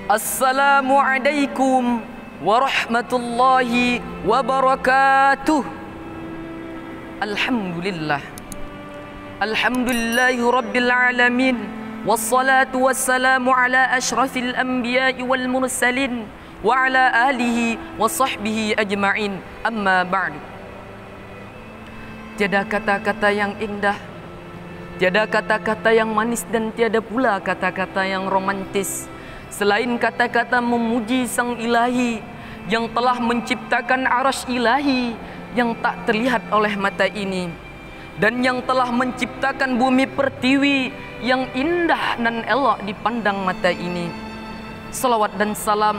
Assalamualaikum warahmatullahi wabarakatuh. Alhamdulillah. Alhamdulillahi rabbil alamin. Wassalatu wassalamu ala ashrafil anbiya'i wal mursalin wa ala alihi wa sahbihi ajma'in. Amma ba'du. Tiada kata-kata yang indah, tiada kata-kata yang manis, dan tiada pula kata-kata yang romantis selain kata-kata memuji Sang Ilahi yang telah menciptakan arasy ilahi yang tak terlihat oleh mata ini, dan yang telah menciptakan bumi pertiwi yang indah dan elok dipandang mata ini. Salawat dan salam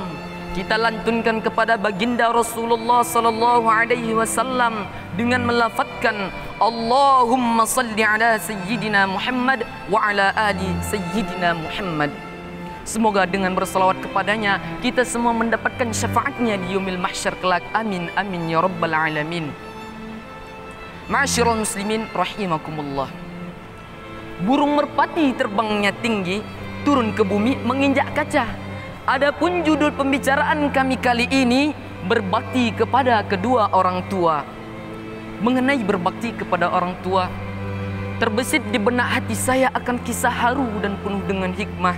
kita lantunkan kepada baginda Rasulullah sallallahu alaihi wasallam dengan melafazkan Allahumma salli ala sayyidina Muhammad wa ala ali sayyidina Muhammad. Semoga dengan bersalawat kepadanya kita semua mendapatkan syafaatnya di yaumil mahsyar kelak. Amin amin ya rabbal alamin. Ma'asyiral muslimin rahimakumullah. Burung merpati terbangnya tinggi, turun ke bumi menginjak kaca. Adapun judul pembicaraan kami kali ini berbakti kepada kedua orang tua. Mengenai berbakti kepada orang tua, terbesit di benak hati saya akan kisah haru dan penuh dengan hikmah,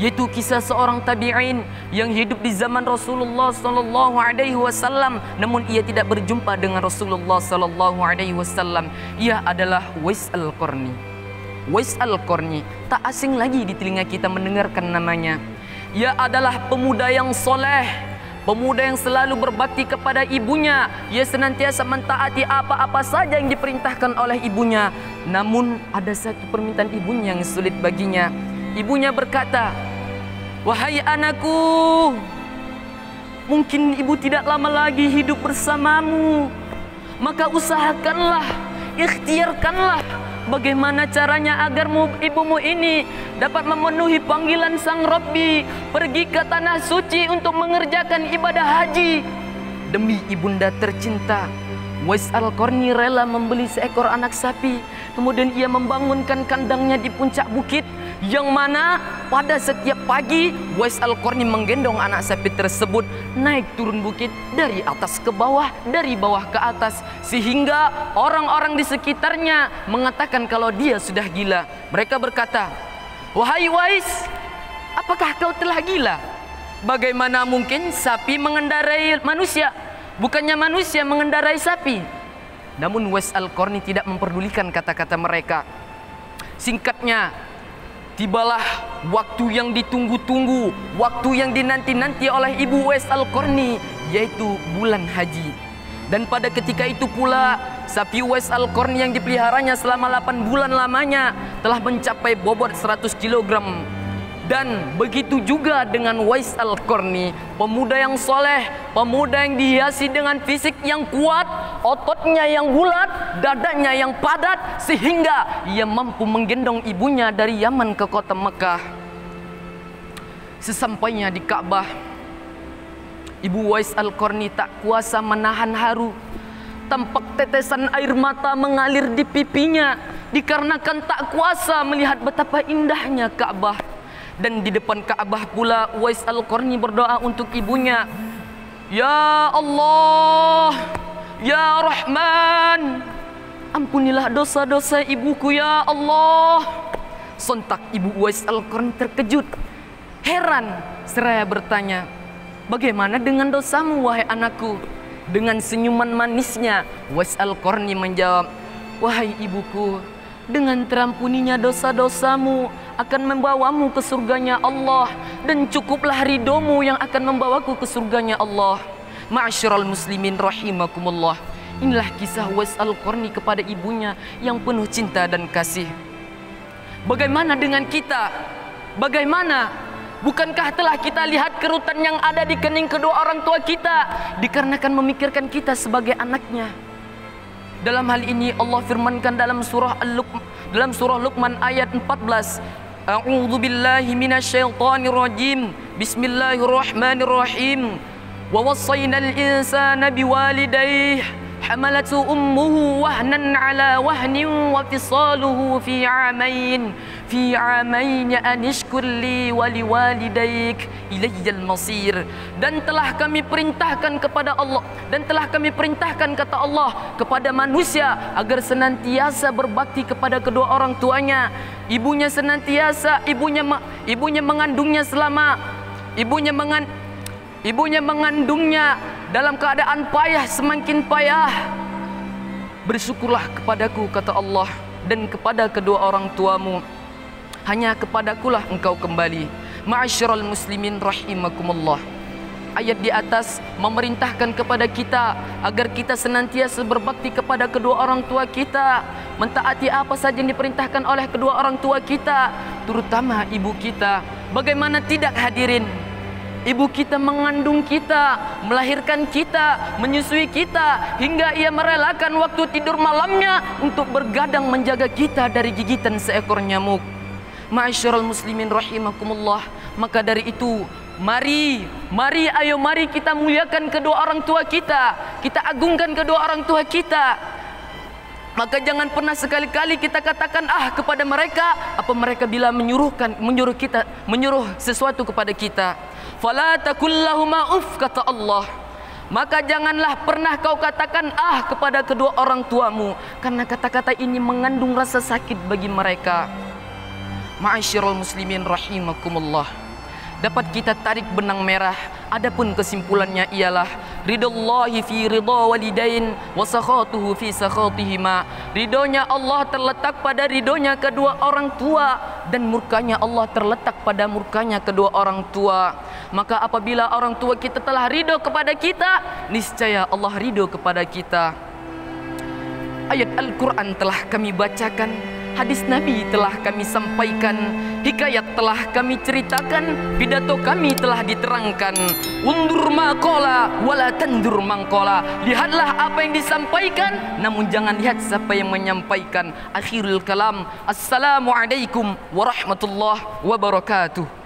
yaitu kisah seorang tabi'in yang hidup di zaman Rasulullah sallallahu alaihi wasallam, namun ia tidak berjumpa dengan Rasulullah sallallahu alaihi wasallam. Ia adalah Uwais Al-Qarni. Uwais Al-Qarni tak asing lagi di telinga kita mendengarkan namanya. Ia adalah pemuda yang soleh, pemuda yang selalu berbakti kepada ibunya. Ia senantiasa mentaati apa-apa saja yang diperintahkan oleh ibunya. Namun ada satu permintaan ibunya yang sulit baginya. Ibunya berkata, "Wahai anakku, mungkin ibu tidak lama lagi hidup bersamamu. Maka usahakanlah, ikhtiarkanlah bagaimana caranya agar ibumu ini dapat memenuhi panggilan Sang Rabbi, pergi ke tanah suci untuk mengerjakan ibadah haji." Demi ibunda tercinta, Uwais Al-Qarni rela membeli seekor anak sapi. Kemudian ia membangunkan kandangnya di puncak bukit, yang mana pada setiap pagi Uwais Al-Qarni menggendong anak sapi tersebut naik turun bukit dari atas ke bawah, dari bawah ke atas, sehingga orang-orang di sekitarnya mengatakan kalau dia sudah gila. Mereka berkata, "Wahai Uwais, apakah kau telah gila? Bagaimana mungkin sapi mengendarai manusia? Bukannya manusia mengendarai sapi?" Namun Uwais Al-Qarni tidak memperdulikan kata-kata mereka. Singkatnya, tibalah waktu yang ditunggu-tunggu, waktu yang dinanti-nanti oleh ibu Uwais Al-Qarni, yaitu bulan haji. Dan pada ketika itu pula, sapi Uwais Al-Qarni yang dipeliharanya selama 8 bulan lamanya telah mencapai bobot 100 kg. Dan begitu juga dengan Uwais Al-Qarni, pemuda yang soleh, pemuda yang dihiasi dengan fisik yang kuat, ototnya yang bulat, dadanya yang padat, sehingga ia mampu menggendong ibunya dari Yaman ke kota Mekah. Sesampainya di Ka'bah, ibu Uwais Al-Qarni tak kuasa menahan haru. Tampak tetesan air mata mengalir di pipinya dikarenakan tak kuasa melihat betapa indahnya Ka'bah. Dan di depan Ka'bah pula Uwais Al-Qarni berdoa untuk ibunya, "Ya Allah, Ya Rahman, ampunilah dosa-dosa ibuku ya Allah." Sontak ibu Uwais Al-Qarni terkejut, heran, seraya bertanya, "Bagaimana dengan dosamu wahai anakku?" Dengan senyuman manisnya Uwais Al-Qarni menjawab, "Wahai ibuku, dengan terampuninya dosa-dosamu akan membawamu ke surganya Allah, dan cukuplah ridhomu yang akan membawaku ke surganya Allah." Ma'asyiral muslimin rahimakumullah. Inilah kisah Uwais Al-Qarni kepada ibunya yang penuh cinta dan kasih. Bagaimana dengan kita? Bagaimana? Bukankah telah kita lihat kerutan yang ada di kening kedua orang tua kita dikarenakan memikirkan kita sebagai anaknya? Dalam hal ini Allah firmankan dalam surah Luqman ayat 14, "A'udzu billahi minasyaitonir rajim. Bismillahirrahmanirrahim. Wa wassaynal insana biwalidayhi hamalatu ummuhu wahnan ala wahnin wa fisaluhu fi 'amain fi 'amain an ishkur li wa liwalidayk ilayyal masir. Dan telah kami perintahkan kepada Allah, dan telah kami perintahkan kata Allah kepada manusia agar senantiasa berbakti kepada kedua orang tuanya. Ibunya mengandungnya selama ibunya mengandungnya dalam keadaan payah semakin payah. Bersyukurlah kepadaku kata Allah, dan kepada kedua orang tuamu. Hanya kepadakulah engkau kembali. Ma'asyiral muslimin rahimakumullah. Ayat di atas memerintahkan kepada kita agar kita senantiasa berbakti kepada kedua orang tua kita, mentaati apa saja yang diperintahkan oleh kedua orang tua kita, terutama ibu kita. Bagaimana tidak hadirin? Ibu kita mengandung kita, melahirkan kita, menyusui kita, hingga ia merelakan waktu tidur malamnya untuk bergadang menjaga kita dari gigitan seekor nyamuk. Ma'asyiral muslimin rahimakumullah. Maka dari itu, mari kita muliakan kedua orang tua kita, kita agungkan kedua orang tua kita. Maka jangan pernah sekali-kali kita katakan kepada mereka apa mereka bila menyuruh sesuatu kepada kita. Fala taqul lahuma uff, kata Allah. Maka janganlah pernah kau katakan kepada kedua orang tuamu, karena kata-kata ini mengandung rasa sakit bagi mereka. Ma'asyiral muslimin rahimakumullah. Dapat kita tarik benang merah, adapun kesimpulannya ialah ridallahi fi ridha walidain wa sakhatuhu fi sakhatihima. Ridhonya Allah terletak pada ridhonya kedua orang tua, dan murkanya Allah terletak pada murkanya kedua orang tua. Maka apabila orang tua kita telah ridho kepada kita, niscaya Allah ridho kepada kita. Ayat Al-Quran telah kami bacakan, hadis Nabi telah kami sampaikan, hikayat telah kami ceritakan, pidato kami telah diterangkan. Undur maqala wala tandur mangqala. Lihatlah apa yang disampaikan, namun jangan lihat siapa yang menyampaikan. Akhirul kalam. Assalamualaikum warahmatullahi wabarakatuh.